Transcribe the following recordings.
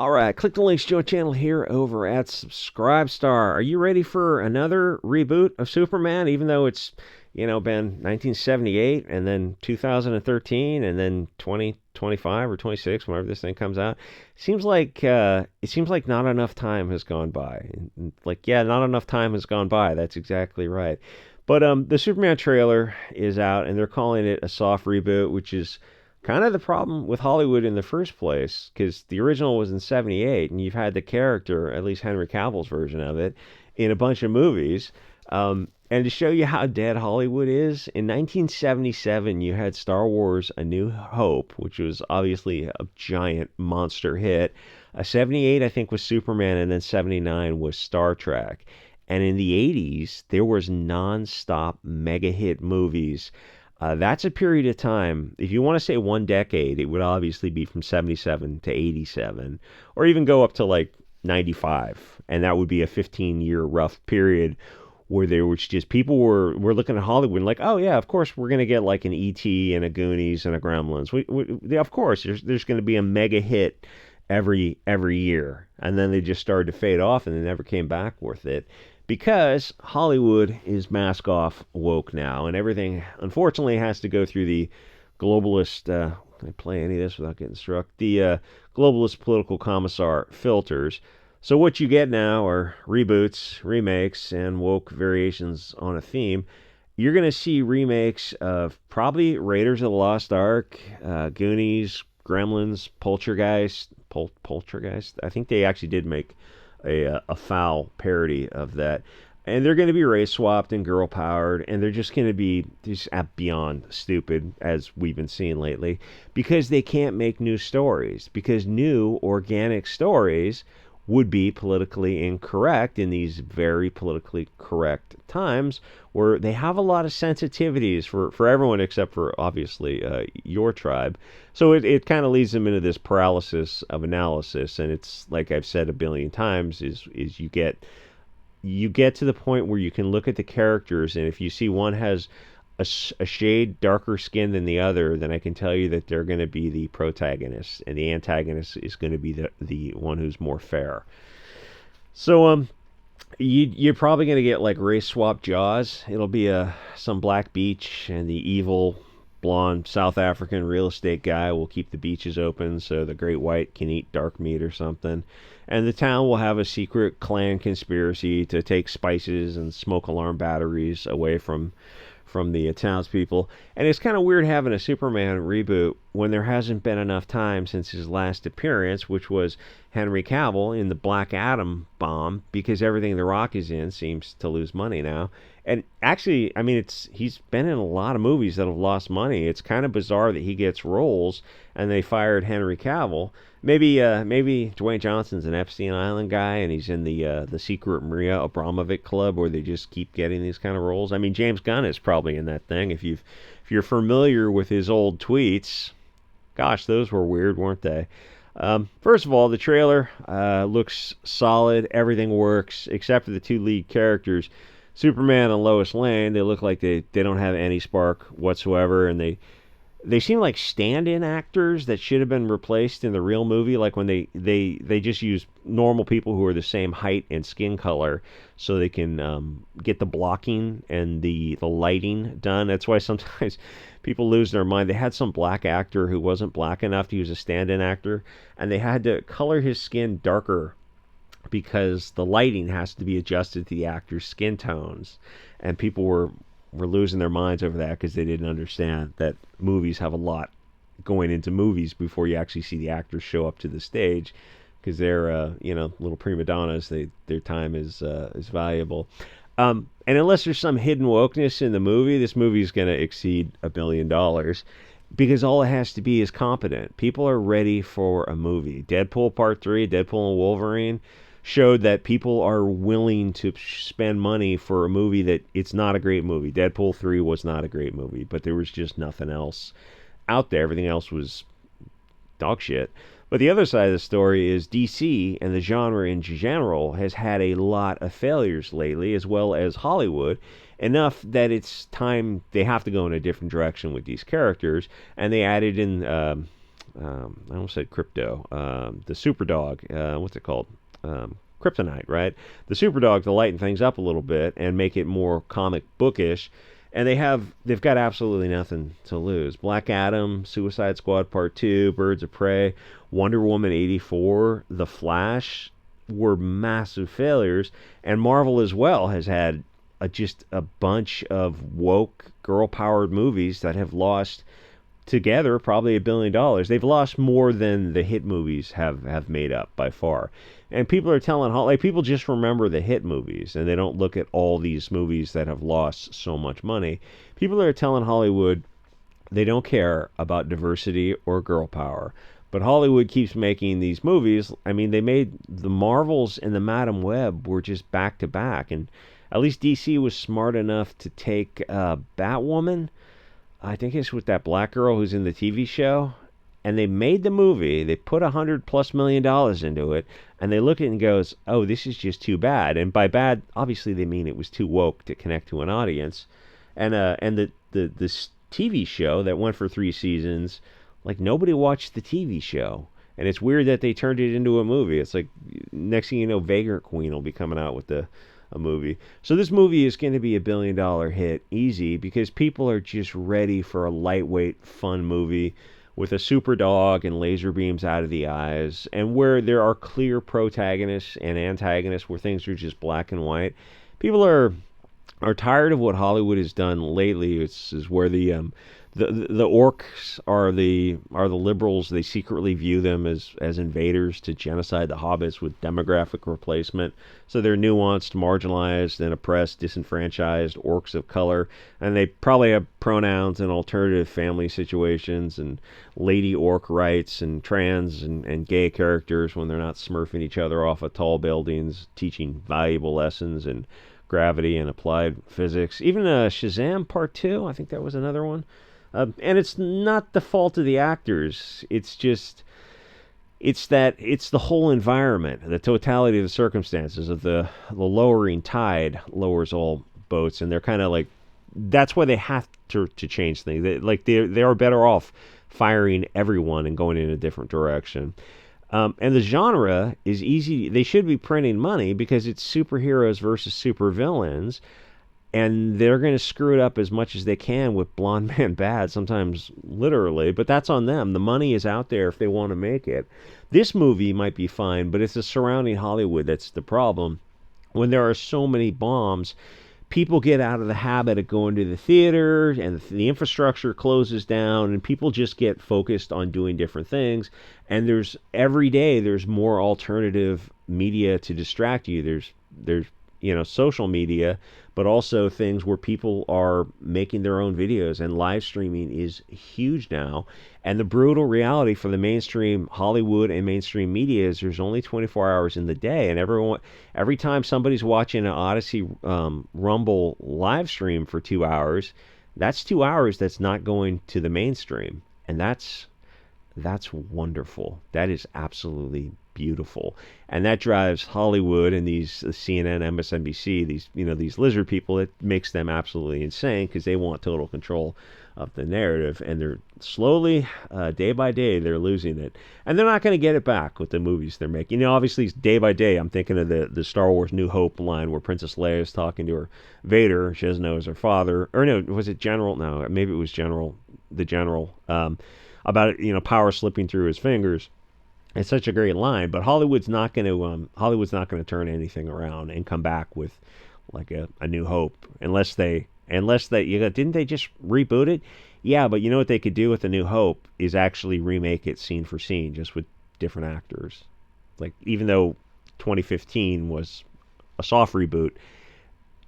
All right, click the links to our channel here over at SubScribestar. Are you ready for another reboot of Superman? Even though it's, been 1978 and then 2013 and then 2025 or 26, whenever this thing comes out. It seems like not enough time has gone by. Not enough time has gone by. That's exactly right. But the Superman trailer is out, and they're calling it a soft reboot, which is kind of the problem with Hollywood in the first place, because the original was in 78, and you've had the character, at least Henry Cavill's version of it, in a bunch of movies. And to show you how dead Hollywood is, in 1977, you had Star Wars A New Hope, which was obviously a giant monster hit. 78, I think, was Superman, and then 79 was Star Trek. And in the 80s, there was non-stop mega hit movies. That's a period of time. If you want to say one decade, it would obviously be from 77 to 87, or even go up to like 95. And that would be a 15-year rough period where there was just people were looking at Hollywood and like, oh yeah, of course we're going to get like an E.T. and a Goonies and a Gremlins. Of course, there's going to be a mega hit every year. And then they just started to fade off and they never came back with it, because Hollywood is mask off woke now, and everything unfortunately has to go through the globalist. Can I play any of this without getting struck? The globalist political commissar filters. So what you get now are reboots, remakes, and woke variations on a theme. You're going to see remakes of probably Raiders of the Lost Ark, Goonies, Gremlins, Poltergeist. I think they actually did make a foul parody of that. And they're going to be race swapped and girl powered, and they're just going to be just beyond stupid, as we've been seeing lately, because they can't make new stories. Because new organic stories would be politically incorrect in these very politically correct times, where they have a lot of sensitivities for everyone except for obviously your tribe. So it kind of leads them into this paralysis of analysis, and it's like I've said a billion times, is you get to the point where you can look at the characters, and if you see one has a shade darker skin than the other, then I can tell you that they're going to be the protagonist, and the antagonist is going to be the one who's more fair. So you're probably going to get like race swap Jaws. It'll be some black beach, and the evil blonde South African real estate guy will keep the beaches open so the great white can eat dark meat or something. And the town will have a secret clan conspiracy to take spices and smoke alarm batteries away from the townspeople. And it's kind of weird having a Superman reboot when there hasn't been enough time since his last appearance, which was Henry Cavill in the Black Adam bomb, because everything The Rock is in seems to lose money now. And actually, I mean, he's been in a lot of movies that have lost money. It's kind of bizarre that he gets roles and they fired Henry Cavill. Maybe Dwayne Johnson's an Epstein Island guy, and he's in the secret Maria Abramovic club where they just keep getting these kind of roles. I mean, James Gunn is probably in that thing. If you're familiar with his old tweets, gosh, those were weird, weren't they? First of all, the trailer looks solid. Everything works except for the two lead characters, Superman and Lois Lane. They look like they don't have any spark whatsoever, and they seem like stand-in actors that should have been replaced in the real movie, like when they just use normal people who are the same height and skin color so they can get the blocking and the lighting done. That's why sometimes people lose their mind. They had some black actor who wasn't black enough to use a stand-in actor, and they had to color his skin darker because the lighting has to be adjusted to the actor's skin tones. And people were losing their minds over that because they didn't understand that movies have a lot going into movies before you actually see the actors show up to the stage, because they're little prima donnas. Their time is valuable. And unless there's some hidden wokeness in the movie, this movie is going to exceed $1 billion, because all it has to be is competent. People are ready for a movie. Deadpool Part 3, Deadpool and Wolverine, showed that people are willing to spend money for a movie that it's not a great movie. Deadpool 3 was not a great movie, but there was just nothing else out there. Everything else was dog shit. But the other side of the story is DC and the genre in general has had a lot of failures lately, as well as Hollywood, enough that it's time they have to go in a different direction with these characters. And they added in I almost said crypto. The Superdog. What's it called? Kryptonite, right? The Superdog to lighten things up a little bit and make it more comic bookish. And they've got absolutely nothing to lose. Black Adam, Suicide Squad Part 2, Birds of Prey, Wonder Woman 84, The Flash were massive failures, and Marvel as well has had just a bunch of woke girl-powered movies that have lost together probably $1 billion. They've lost more than the hit movies have made up by far. And people are telling, like, people just remember the hit movies and they don't look at all these movies that have lost so much money. People are telling Hollywood they don't care about diversity or girl power. But Hollywood keeps making these movies. I mean, they made the Marvels and the Madam Web were just back to back. And at least DC was smart enough to take Batwoman. I think it's with that black girl who's in the TV show. And they made the movie. They put $100+ million into it. And they look at it and goes, oh, this is just too bad. And by bad, obviously they mean it was too woke to connect to an audience. And this TV show that went for 3 seasons, like, nobody watched the TV show. And it's weird that they turned it into a movie. It's like, next thing you know, Vagrant Queen will be coming out with a movie. So this movie is going to be $1 billion hit easy because people are just ready for a lightweight, fun movie with a super dog and laser beams out of the eyes, and where there are clear protagonists and antagonists where things are just black and white. People are tired of what Hollywood has done lately. It's is where the orcs are the liberals. They secretly view them as invaders to genocide the hobbits with demographic replacement. So they're nuanced, marginalized, and oppressed, disenfranchised orcs of color. And they probably have pronouns and alternative family situations and lady orc rights and trans and gay characters when they're not smurfing each other off of tall buildings, teaching valuable lessons in gravity and applied physics. Even Shazam Part 2, I think that was another one. And it's not the fault of the actors. It's the whole environment, the totality of the circumstances of the lowering tide lowers all boats, and they're kind of like, that's why they have to change things. They are better off firing everyone and going in a different direction. And the genre is easy. They should be printing money because it's superheroes versus supervillains. And they're going to screw it up as much as they can with Blonde Man Bad, sometimes literally, but that's on them. The money is out there if they want to make it. This movie might be fine, but it's the surrounding Hollywood that's the problem. When there are so many bombs, people get out of the habit of going to the theater, and the infrastructure closes down, and people just get focused on doing different things. And every day there's more alternative media to distract you. There's social media, but also things where people are making their own videos, and live streaming is huge now. And the brutal reality for the mainstream Hollywood and mainstream media is there's only 24 hours in the day, and every time somebody's watching an Odyssey Rumble live stream for 2 hours, that's 2 hours that's not going to the mainstream, and that's wonderful. That is absolutely beautiful, and that drives Hollywood and these CNN, MSNBC, these lizard people. It makes them absolutely insane because they want total control of the narrative, and they're slowly, day by day, they're losing it, and they're not going to get it back with the movies they're making. Obviously, day by day, I'm thinking of the Star Wars New Hope line where Princess Leia is talking to her Vader. She doesn't know it's her father, or no, was it General? No, maybe it was the General. About power slipping through his fingers. It's such a great line, but Hollywood's not going to turn anything around and come back with like a New Hope unless they didn't they just reboot it? Yeah, but you know what they could do with a New Hope is actually remake it scene for scene, just with different actors. Like, even though 2015 was a soft reboot,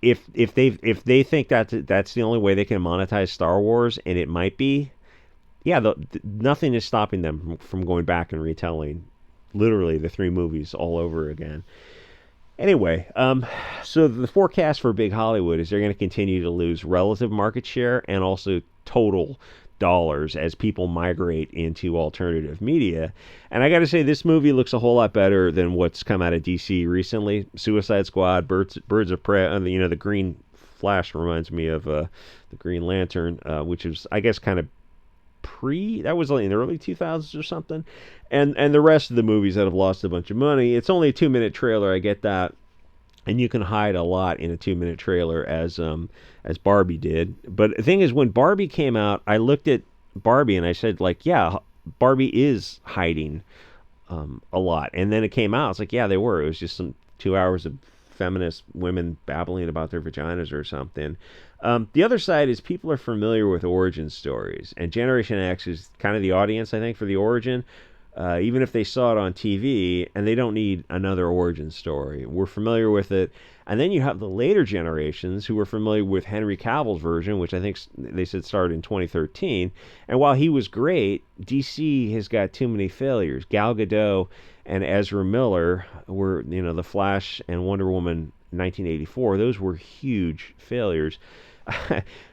if they think that's the only way they can monetize Star Wars, and it might be. Yeah, nothing is stopping them from going back and retelling literally the 3 movies all over again. Anyway, so the forecast for big Hollywood is they're going to continue to lose relative market share and also total dollars as people migrate into alternative media. And I got to say, this movie looks a whole lot better than what's come out of DC recently. Suicide Squad, Birds of Prey, the Green Flash reminds me of the Green Lantern, which is, I guess, kind of that was like in the early 2000s or something. And the rest of the movies that have lost a bunch of money, it's only a 2 minute trailer. I get that, and you can hide a lot in a 2 minute trailer, as Barbie did. But the thing is, when Barbie came out, I looked at Barbie and I said, like, yeah, Barbie is hiding a lot. And then it came out, it's like, yeah, they were. It was just some 2 hours of feminist women babbling about their vaginas or something. The other side is people are familiar with origin stories, and Generation X is kind of the audience, I think, for the origin. Even if they saw it on TV, and they don't need another origin story. We're familiar with it. And then you have the later generations who were familiar with Henry Cavill's version, which I think they said started in 2013. And while he was great, DC has got too many failures. Gal Gadot and Ezra Miller were, the Flash and Wonder Woman 1984. Those were huge failures.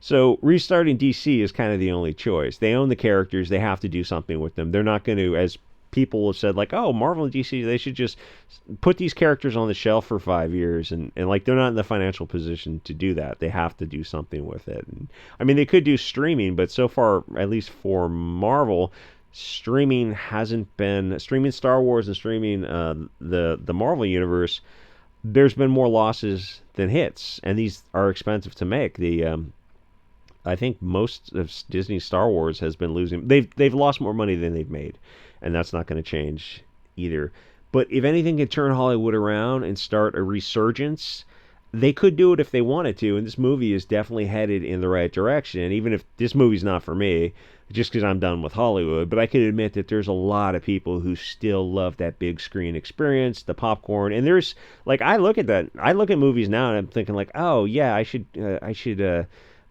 So restarting DC is kind of the only choice. They own the characters. They have to do something with them. They're not going to, as people have said, like, oh, Marvel and DC, they should just put these characters on the shelf for 5 years. And like, they're not in the financial position to do that. They have to do something with it. And, I mean, they could do streaming, but so far, at least for Marvel, streaming hasn't been, streaming Star Wars and streaming the Marvel Universe, there's been more losses than hits, and these are expensive to make. I think most of Disney's Star Wars has been losing. They've lost more money than they've made, and that's not going to change either. But if anything can turn Hollywood around and start a resurgence, they could do it if they wanted to, and this movie is definitely headed in the right direction, even if this movie's not for me, just because I'm done with Hollywood. But I can admit that there's a lot of people who still love that big screen experience, the popcorn, and there's, like, I look at movies now and I'm thinking, like, oh yeah, I should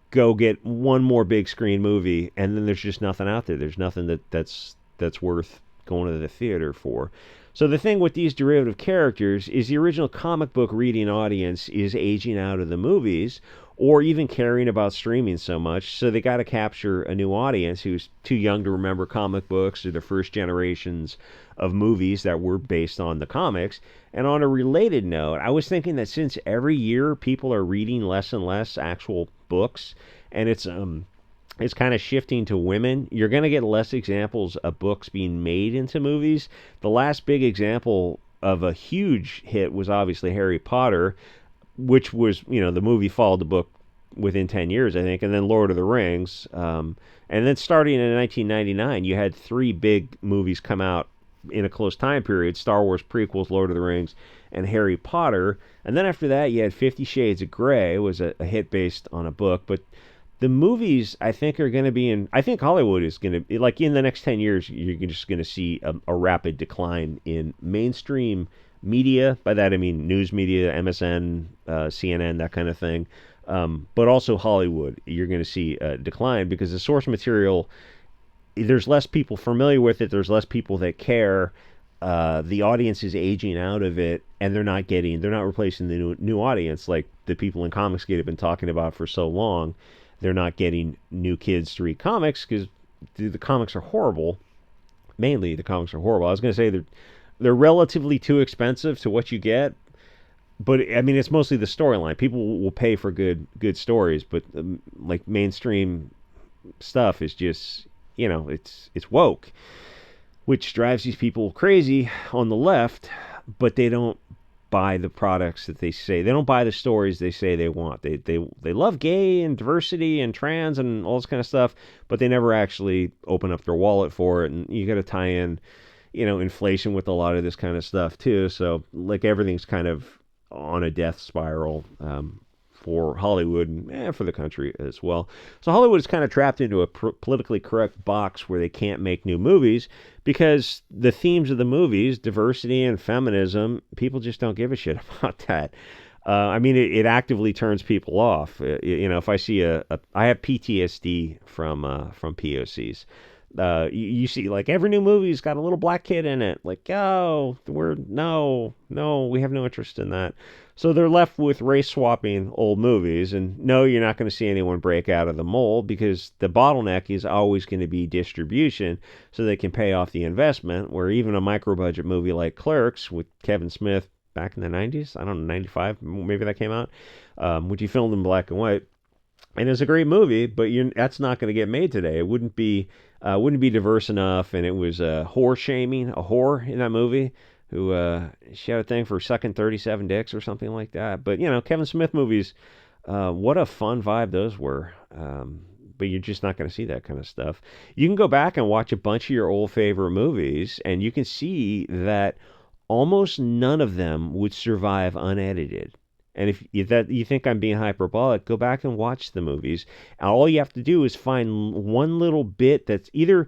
go get one more big screen movie, and then there's just nothing out there. There's nothing that's worth going to the theater for. So the thing with these derivative characters is the original comic book reading audience is aging out of the movies, or even caring about streaming so much, so they got to capture a new audience who's too young to remember comic books or the first generations of movies that were based on the comics. And on a related note, I was thinking that since every year people are reading less and less actual books, and it's kind of shifting to women, you're going to get less examples of books being made into movies. The last big example of a huge hit was obviously Harry Potter, which was, the movie followed the book within 10 years, I think, and then Lord of the Rings. And then starting in 1999, you had three big movies come out in a close time period: Star Wars prequels, Lord of the Rings, and Harry Potter. And then after that, you had 50 Shades of Grey, was a hit based on a book. But the movies, I think, are going to be I think Hollywood is going to, like, in the next 10 years, you're just going to see a rapid decline in mainstream media. By that, I mean news media, MSN, CNN, that kind of thing. But also Hollywood, you're going to see a decline because the source material, there's less people familiar with it. There's less people that care. The audience is aging out of it, and they're not replacing the new audience like the people in Comicsgate have been talking about for so long. They're not getting new kids to read comics because the comics are horrible. Mainly, the comics are horrible. I was going to say they're relatively too expensive to what you get, but I mean, it's mostly the storyline. People will pay for good stories, but like mainstream stuff is just, it's woke, which drives these people crazy on the left. But they don't buy the products that they say. They don't buy the stories they say they want. They love gay and diversity and trans and all this kind of stuff, but they never actually open up their wallet for it. And you got to tie in, inflation with a lot of this kind of stuff too. So, like, everything's kind of on a death spiral for Hollywood and for the country as well. So Hollywood is kind of trapped into a politically correct box where they can't make new movies because the themes of the movies, diversity and feminism, people just don't give a shit about that. I mean, it actively turns people off. If I see I have PTSD from POCs. You see, like, every new movie's got a little black kid in it. Like, oh, we have no interest in that. So they're left with race swapping old movies, and no, you're not going to see anyone break out of the mold because the bottleneck is always going to be distribution, so they can pay off the investment. Where even a micro budget movie like Clerks with Kevin Smith back in the 90s, I don't know, 95, maybe that came out, which he filmed in black and white. and it's a great movie, but that's not going to get made today. It wouldn't be diverse enough, and it was whore shaming a whore in that movie who she had a thing for sucking 37 dicks or something like that. But Kevin Smith movies, what a fun vibe those were. But you're just not going to see that kind of stuff. You can go back and watch a bunch of your old favorite movies, and you can see that almost none of them would survive unedited. And if you think I'm being hyperbolic, go back and watch the movies. And all you have to do is find one little bit that's either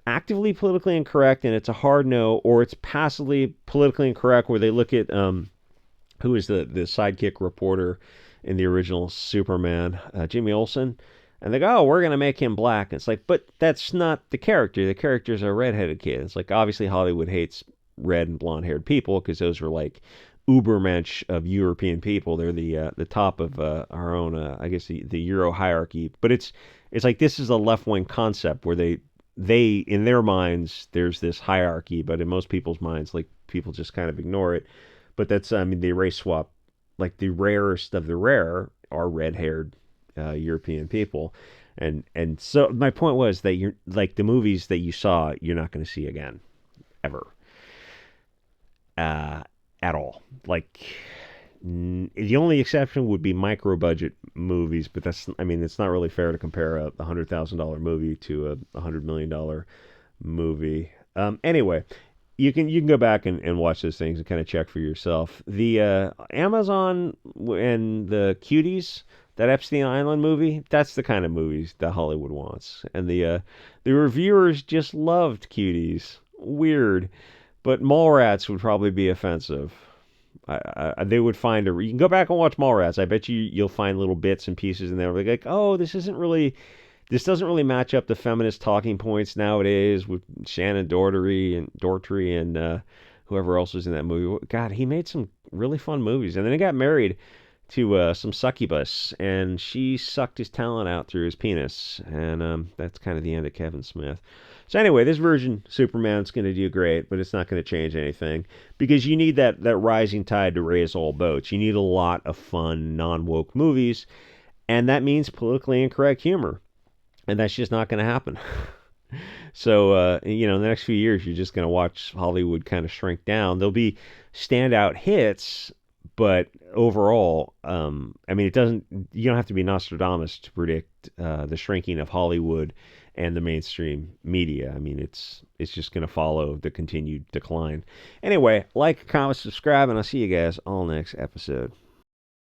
actively politically incorrect and it's a hard no, or it's passively politically incorrect where they look at who is the sidekick reporter in the original Superman, Jimmy Olsen, and they go, "Oh, we're gonna make him black." And it's like, but that's not the character. The character's a redheaded kid. It's like obviously Hollywood hates red and blonde haired people because those are like ubermensch of European people. They're the top of our own, I guess the Euro hierarchy. But it's like this is a left wing concept where they in their minds there's this hierarchy, but in most people's minds, like people just kind of ignore it. But that's I mean the race swap, like the rarest of the rare are red haired European people. And so my point was that you're like the movies that you saw, you're not going to see again, ever, uh, at all. Like the only exception would be micro budget movies, but that's I mean it's not really fair to compare a $100,000 movie to a $100 million movie. Anyway, you can go back and watch those things and kind of check for yourself. The Amazon and the Cuties, that Epstein Island movie, that's the kind of movies that Hollywood wants. And the reviewers just loved Cuties. Weird, but Mallrats would probably be offensive. They would find you can go back and watch Mallrats. I bet you'll find little bits and pieces in there like, oh, this doesn't really match up to feminist talking points nowadays with Shannon Doherty and whoever else was in that movie. God, he made some really fun movies, and then he got married to some succubus, and she sucked his talent out through his penis, and that's kind of the end of Kevin Smith. So anyway, this version Superman's going to do great, but it's not going to change anything because you need that rising tide to raise all boats. You need a lot of fun, non-woke movies, and that means politically incorrect humor, and that's just not going to happen. So, in the next few years, you're just going to watch Hollywood kind of shrink down. There'll be standout hits, but overall, I mean, you don't have to be Nostradamus to predict the shrinking of Hollywood and the mainstream media. I mean, it's just going to follow the continued decline. Anyway, like, comment, subscribe, and I'll see you guys all next episode.